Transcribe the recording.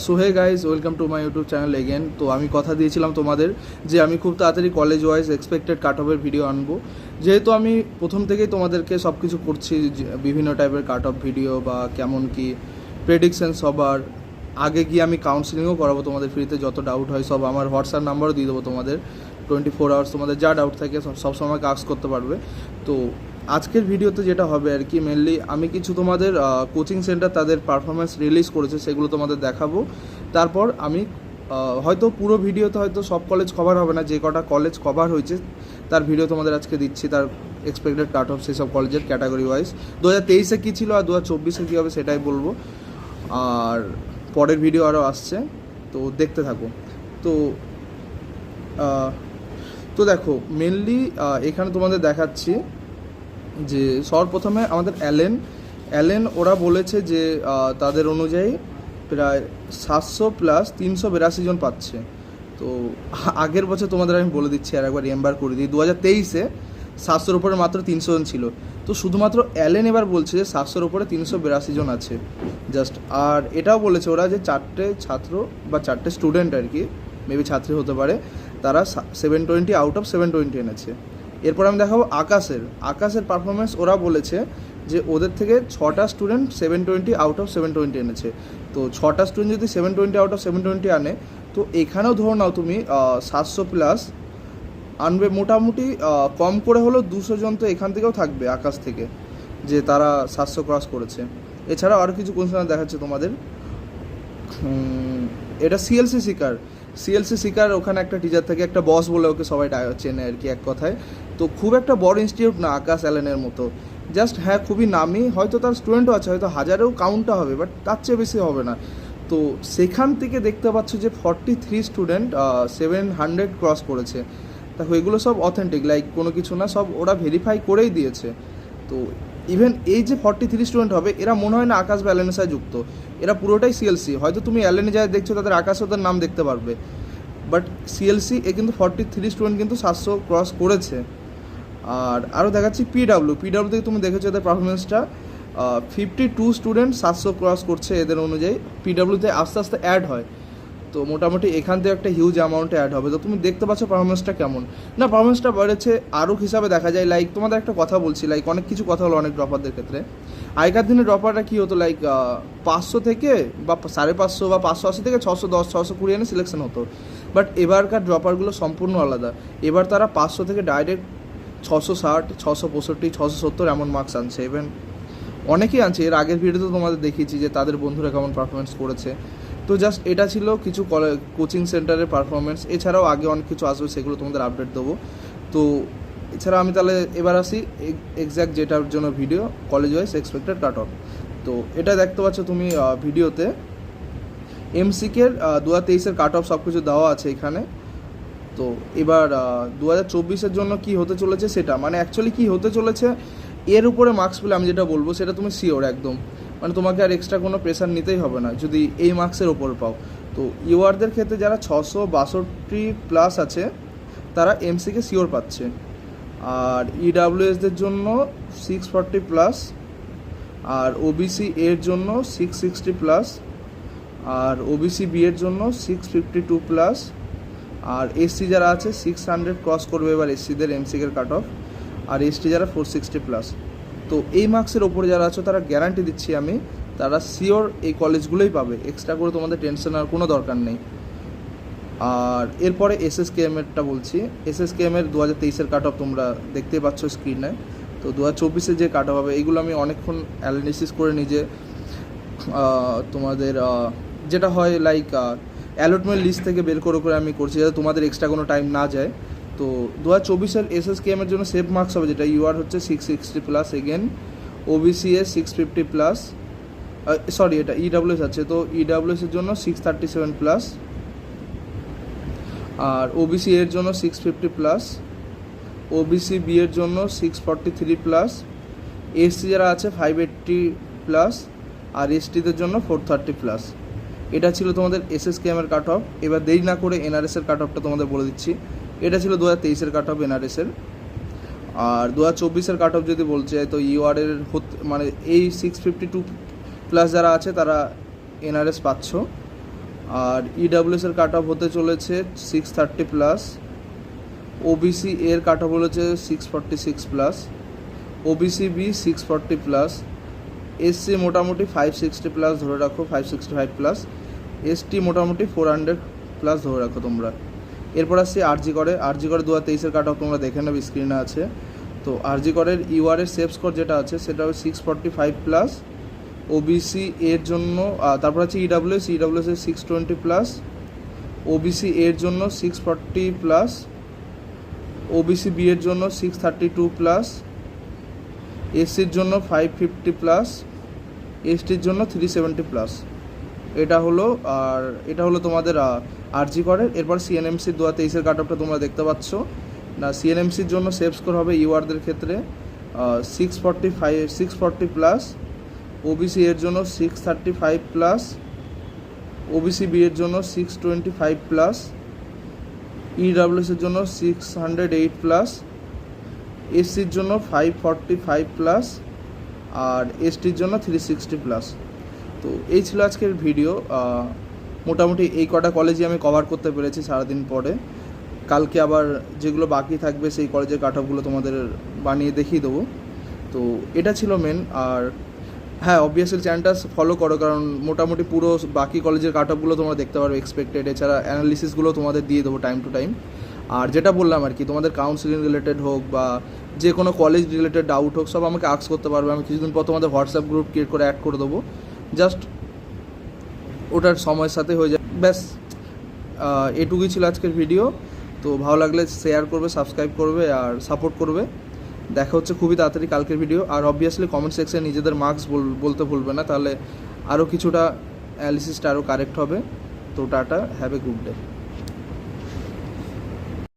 So hey guys, welcome to my YouTube channel again. তো আমি কথা দিয়েছিলাম তোমাদের যে আমি খুব তাড়াতাড়ি কলেজ ওয়াইজ এক্সপেক্টেড কাট অফের ভিডিও আনবো। যেহেতু আমি প্রথম থেকেই তোমাদেরকে সব কিছু করছি, বিভিন্ন টাইপের কাট অফ ভিডিও বা কেমন কি প্রেডিকশন সবার আগে গিয়ে আমি কাউন্সিলিংও করাবো তোমাদের ফ্রিতে। যত ডাউট হয় সব আমার হোয়াটসঅ্যাপ নাম্বারও দিয়ে দেবো তোমাদের, 24 আওয়ার্স তোমাদের যা ডাউট থাকে সবসময় আস্ক করতে পারবে। তো আজকের ভিডিওতে যেটা হবে আর কি, মেনলি আমি কিছু তোমাদের কোচিং সেন্টার তাদের পারফরমেন্স রিলিজ করেছে সেগুলো তোমাদের দেখাবো। তারপর আমি হয়তো পুরো ভিডিওতে হয়তো সব কলেজ কভার হবে না, যে কটা কলেজ কভার হয়েছে তার ভিডিও তোমাদের আজকে দিচ্ছি, তার এক্সপেক্টেড কাট অফ সেই সব কলেজের ক্যাটাগরি ওয়াইজ। 2023-এ কী ছিল আর 2024-এ কী হবে সেটাই বলবো। আর পরের ভিডিও আরও আসছে, তো দেখতে থাকো। তো তো দেখো মেনলি এখানে তোমাদের দেখাচ্ছি যে সর্বপ্রথমে আমাদের অ্যালেন ওরা বলেছে যে তাদের অনুযায়ী প্রায় 700 প্লাস 382 জন পাচ্ছে। তো আগের বছর তোমাদের আমি বলে দিচ্ছি আর একবার রিমেম্বার করে দিই, 2023-এ 700-র উপরে মাত্র 300 জন ছিল। তো শুধুমাত্র অ্যালেন এবার বলছে যে 700-র উপরে 382 জন আছে জাস্ট। আর এটাও বলেছে ওরা যে 4টে ছাত্র বা 4টে স্টুডেন্ট আর কি, মেবি ছাত্রী হতে পারে, তারা 720 আউট অফ 720 এনেছে। এরপর আমি দেখাবো আকাশের পারফরমেন্স। ওরা বলেছে যে ওদের থেকে 6টা স্টুডেন্ট 720 আউট অফ 720 এনেছে। তো 6টা স্টুডেন্ট যদি 720 আউট অফ 720 আনে, তো এখানেও ধরো নাও তুমি 700 প্লাস আনবে মোটামুটি। কম করে হলো 200 জন তো এখান থেকেও থাকবে আকাশ থেকে, যে তারা 700 ক্রস করেছে। এছাড়াও আরও কিছু কোশ্চেন দেখাচ্ছে তোমাদের। এটা সিএলসি শিকার ওখানে একটা টিচার থাকে, একটা বস বলে ওকে সবাই চেনে আর কি এক কথায়। তো খুব একটা বড় ইনস্টিটিউট না আকাশ অ্যালেনের মতো, জাস্ট হ্যাঁ খুবই নামি, হয়তো তার স্টুডেন্টও আছে, হয়তো হাজারেও কাউন্টটা হবে, বাট তার চেয়ে বেশি হবে না। তো সেখান থেকে দেখতে পাচ্ছ যে 43 স্টুডেন্ট 700 ক্রস করেছে। দেখো এগুলো সব অথেন্টিক, লাইক কোনো কিছু না, সব ওরা ভেরিফাই করেই দিয়েছে। তো ইভেন এই যে 43 স্টুডেন্ট হবে, এরা মনে হয় না আকাশ বা অ্যালেনের সাথে যুক্ত, এরা পুরোটাই সিএলসি। হয়তো তুমি অ্যালেনে যাই দেখছো তাদের আকাশ ওদের নাম দেখতে পারবে, বাট সিএলসি এ কিন্তু 43 স্টুডেন্ট কিন্তু 700 ক্রস করেছে। আর আরও দেখাচ্ছি পিডাব্লিউ থেকে তুমি দেখেছো এদের পারফরমেন্সটা, 52 স্টুডেন্ট 700 ক্রস করছে এদের অনুযায়ী। পিডাব্লিউতে আস্তে আস্তে অ্যাড হয়, তো মোটামুটি এখান থেকে একটা হিউজ অ্যামাউন্টে অ্যাড হবে। তো তুমি দেখতে পাচ্ছ পারফরমেন্সটা কেমন না, পারফরমেন্সটা বেড়েছে আরও হিসাবে দেখা যায়। লাইক তোমাদের একটা কথা বলছি, লাইক অনেক কিছু কথা হলো অনেক ড্রপারদের ক্ষেত্রে। আগেকার দিনে ড্রপাররা কী হতো, লাইক 500 থেকে বা 550 বা 580 থেকে 610 620 এনে সিলেকশন হতো। বাট এবারকার ড্রপারগুলো সম্পূর্ণ আলাদা। এবার তারা 500 থেকে ডাইরেক্ট 660 665 670 এমন মার্কস আনছে। ইভেন অনেকেই আনছে, এর আগের ভিডিওতে তোমাদের দেখিয়েছি যে তাদের বন্ধুরা কেমন পারফরমেন্স করেছে। তো জাস্ট এটা ছিল কিছু কোচিং সেন্টারের পারফরমেন্স। এছাড়াও আগে অনেক কিছু আসবে, সেগুলো তোমাদের আপডেট দেবো। তো এছাড়া আমি তাহলে এবার আসি এক্স্যাক্ট যেটার জন্য video, college wise expected cut off. তো এটা দেখতে পাচ্ছ তুমি ভিডিওতে এমসিকের 2023-এর কাট অফ সব কিছু দেওয়া আছে এখানে। তো এবার 2024-এর জন্য কি হতে চলেছে সেটা, মানে অ্যাকচুয়ালি কী হতে চলেছে এর উপরে মার্কস পেলে আমি যেটা বলবো সেটা তুমি শিওর একদম, মানে তোমাকে আর এক্সট্রা কোনো প্রেশার নিতেই হবে না যদি এই মার্কসের ওপর পাও। তো ইউআরদের ক্ষেত্রে যারা 662 প্লাস আছে তারা এমসিকে শিওর পাচ্ছে। আর ইডাব্লিউএসদের জন্য 640 প্লাস, আর ওবিসি এর জন্য 660 প্লাস, আর ওবিসি বি এর জন্য 652 প্লাস, আর এসসি যারা আছে 600 ক্রস করবে এবার এসসিদের এমসিকের কাট অফ, আর এসটি যারা 460 প্লাস। তো এই মার্কসের ওপরে যারা আছে তারা গ্যারান্টি দিচ্ছি আমি, তারা শিওর এই কলেজগুলোই পাবে, এক্সট্রা করে তোমাদের টেনশন আর কোনো দরকার নেই। আর এরপরে এসএসকেএমেরটা বলছি। এসএসকেএমের 2023-এর কাট অফ তোমরা দেখতেই পাচ্ছ স্ক্রিনে। তো 2024-এ যে কাট অফ হবে এইগুলো আমি অনেকক্ষণ অ্যানালিসিস করে নিজে তোমাদের যেটা হয় লাইক অ্যালটমেন্ট লিস্ট থেকে বের করে আমি করছি, যাতে তোমাদের এক্সট্রা কোনো টাইম না যায়। তো 2024-এর এসএসকেএমের জন্য সেফ মার্কস হবে যেটা ইউআর হচ্ছে 660 plus, again OBC A 650 plus, sorry এটা ইডাব্লিউএস আছে, তো ইডাব্লিউএসের জন্য 637 প্লাস, আর ওবিসি এর জন্য 650 প্লাস, ওবিসি বি এর জন্য 643 প্লাস, এসসি যারা আছে 580 প্লাস, আর এসটিদের জন্য 430 প্লাস। এটা ছিল তোমাদের এসএসকেএমের কাট অফ। এবার দেরি না করে এনআরএসের কাট অফটা তোমাদের বলে দিচ্ছি। এটা ছিল 2023-এর কাট অফ এনআরএসের। আর 2024-এর কাট অফ যদি বলতে চাই তো ইউআরের মানে এই 652 প্লাস যারা আছে তারা এনআরএস পাচ্ছ, আর ইডাব্লিউএস এর কাট অফ হতে চলেছে 630 প্লাস, ওবিসি এর কাট অফ বলেছে 646 plus, OBC B 640 plus, SC মোটামুটি 560 প্লাস ধরে রাখো, 565 প্লাস, এসটি মোটামুটি 400 প্লাস ধরে রাখো তোমরা। এরপর আসছি আরজি করে 2023-এর কাট অফ তোমরা দেখে নেবে, স্ক্রিনে আছে। তো আরজি করের ইউআরের সেফ স্কোর যেটা আছে সেটা হবে 645 প্লাস, ওবিসি এর জন্য তারপর আছে ইডাব্লিউএস এর 620 প্লাস, ওবিসি এর জন্য 640 প্লাস, ওবিসি বি এর জন্য 632 প্লাস, এসসির জন্য 550 প্লাস, এসটির জন্য 370 প্লাস। এটা হলো তোমাদের আরজি করের। এরপর সিএনএমসির 2023-এর কাট অফটা তোমরা দেখতে পাচ্ছ না। সিএনএমসির জন্য সেফ স্কোর হবে ইউআরদের ক্ষেত্রে 640 প্লাস, ওবিসি এর জন্য 635 প্লাস, ওবিসি বি এর জন্য 625 প্লাস, ইডাব্লিউএস এর জন্য 608 প্লাস, এসসির জন্য 545 প্লাস, আর এসটির জন্য 360 প্লাস। তো এই ছিল আজকের ভিডিও। মোটামুটি এই কটা কলেজই আমি কভার করতে পেরেছি সারাদিন পরে। কালকে আবার যেগুলো বাকি থাকবে সেই কলেজের কাট অফগুলো তোমাদের বানিয়ে দেখিয়ে দেবো। তো এটা ছিল মেন। আর হ্যাঁ, অবভিয়াসলি চ্যানেলটা ফলো করো, কারণ মোটামুটি পুরো বাকি কলেজের কাট অফগুলো তোমরা দেখতে পারবে এক্সপেক্টেড। এছাড়া অ্যানালিসিসগুলো তোমাদের দিয়ে দেবো টাইম টু টাইম। আর যেটা বললাম আর কি, তোমাদের কাউন্সিলিং রিলেটেড হোক বা যে কোনো কলেজ রিলেটেড ডাউট হোক, সব আমাকে আস্ক করতে পারবে। আমি কিছুদিন পর তোমাদের হোয়াটসঅ্যাপ গ্রুপ ক্রিয়েট করে অ্যাড করে দেবো, জাস্ট ওটার সময়ের সাথে হয়ে যায়। ব্যাস এটুকুই ছিল আজকের ভিডিও। তো ভালো লাগলে শেয়ার করবে, সাবস্ক্রাইব করবে আর সাপোর্ট করবে। দেখা হচ্ছে খুবই তাড়াতাড়ি কালকের ভিডিও। আর অবভিয়াসলি কমেন্ট সেকশনে নিজেদের মার্কস বলতে ভুলবে না, তাহলে আরও কিছুটা অ্যানালিসিসটা আরও কারেক্ট হবে। তো tata, have a good day.